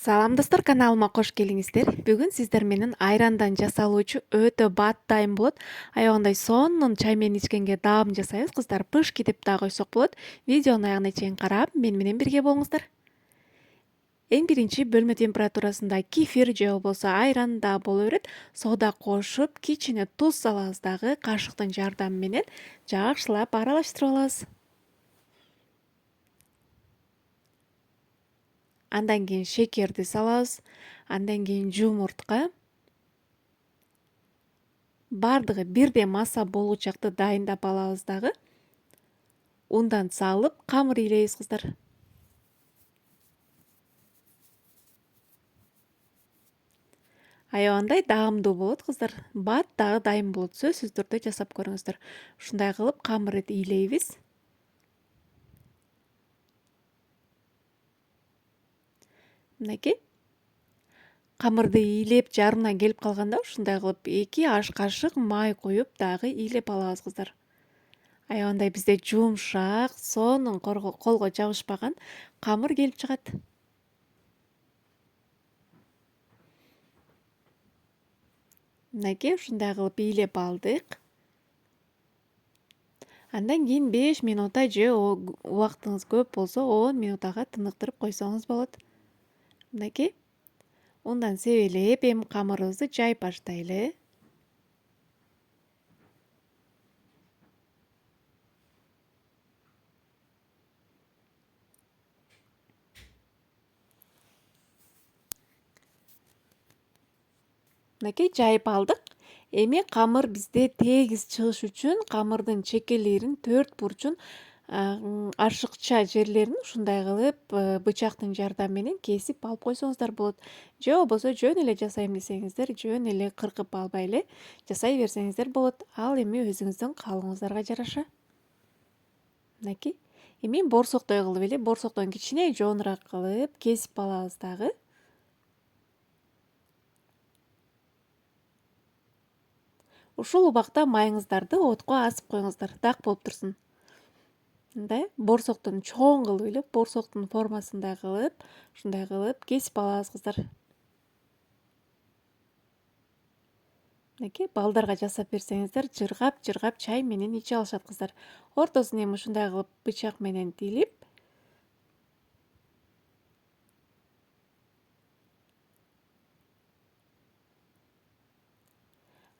Салам достор, каналыма кош келиңиздер. Бүгүн сиздер менен айрандан жасалуучу өтө бат дайым болот. Аябагандай сонун чай менен ичкенге даам жасайбыз. Кыздар, пышки деп да койсок болот. Видеонун аягына чейин карап, мен менен бирге болуңуздар. Эң биринчи бөлмө температурасында кефир же болбосо айран да боло берет. Сода кошуп, кичине туз салабыз дагы кашыктын жардамы менен жакшылап аралаштырып алабыз. Андан кийин шекерди салабыз. Андан кийин жумуртка. Бардыгы бирдей масса болуучакты дайындап алабыз дагы. Ундан салып, камыр илейбиз кыздар. Аябагандай даамдуу болот кыздар. Бат дагы дайым болот. Сөзсүз түрдө жасап көрүңүздөр. Ушундай кылып камырды илейбиз. Мынакей. Камырды илеп жарымына келип калганда ушундай кылып 2 аш кашык май коюп дагы илеп алабыз кыздар. Аябагандай бизде жумшак, сонун колго жабышпаган камыр келип чыгат. Мынакей ушундай кылып илеп алдык. Андан кийин 5 минутта же убактыңыз көп болсо 10 минутага тыныктырып койсоңуз болот. Мынакей. Ундан себелеп эми камырыбызды жайып баштайлы. Мынакей жайып алдык. Эми камыр бизде тегиз чыгыш үчүн камырдын чекелерин, төрт бурчун, ашыкча жерлерин ушундай кылып бычактын жардамы менен кесип алып койсоңуздар болот. Же болбосо жөн эле жасайм десеңиздер, жөн эле кыркып албай эле жасай берсеңиздер болот. Ал эми өзүңүздүн каалооңуздарга жараша. Мынакей. Эми борсоктой кылып эле, борсоктон кичине жоонураак кылып кесип алабыз дагы. Ушул убакта майыңыздарды отко асып коюңуздар, дак болуп турсун. Мындай борсоктун чоң кылып эле, борсоктун формасындай кылып, ушундай кылып кесип алабыз кыздар. Мынакей балдарга жасап берсеңиздер, жыргап чай менен ичип алышат кыздар. Ортосун эми ушундай кылып бычак менен тилип,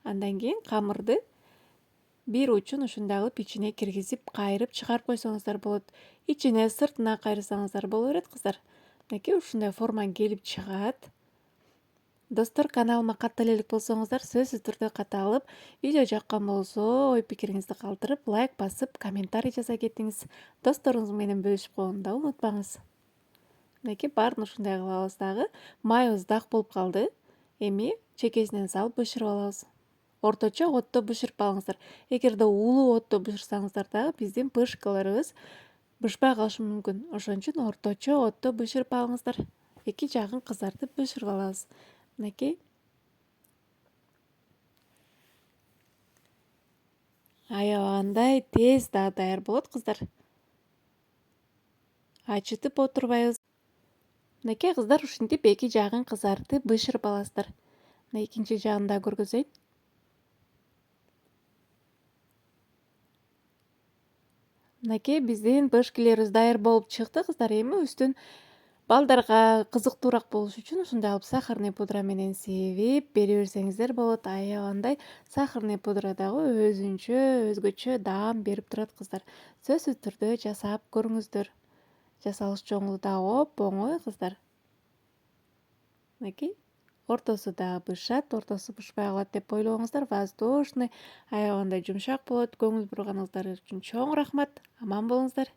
андан кийин камырды бир учун ушундай кылып ичине киргизип, кайрып чыгарып койсоңуздар болот. Ичине, сыртына кайрсаңыздар боло берет кыздар. Мынакей ушундай форма келип чыгат. Достор, каналыма катта элек болсоңуздар, сөзсүз түрдө катталып, видео жаккан болсо ой пикириңизди калтырып, лайк басып, комментарий жаза кетиңиз. Досторуңуз менен бөлүшүп койгонду да унутпаңыз. Мынакей баарын ушундай кылабыз дагы. Майыбыз дак болуп калды. Эми чекесинен салып бышырып алабыз. Орточо отто бышырып алыңыздар. Эгерде улуу отто бышырсаңыздар дагы биздин пышкаларыбыз бышпай калышы мүмкүн. Ошон үчүн орточо отто бышырып алыңыздар. Эки жагын кызартып бышырып алабыз. Мынакей. Аябагандай тез да даяр болот кыздар. Ачытып отурбайбыз. Мынакей кыздар, ушинтип эки жагын кызартып бышырып аласыздар. Мына экинчи жагын да көргөзөйүн. Мынакей биздин пышкилерибиз даяр болуп чыкты кыздар. Эми үстүн балдарга кызыктуураак болуш үчүн ушундай кылып сахарный пудра менен себип бере берсеңиздер болот. Аябагандай сахарный пудра дагы өзгөчө даам берип турат кыздар. Сөзсүз түрдө жасап көрүңүздөр. Жасалыш жолу да оп-оңой кыздар. Мынакей. Ортосу да бышат, ортосу бышпай калат деп ойлобоңуздар. Воздушный, аябагандай жумшак болот. Көңүл бурганыңыздар үчүн чоң рахмат. Аман болуңуздар.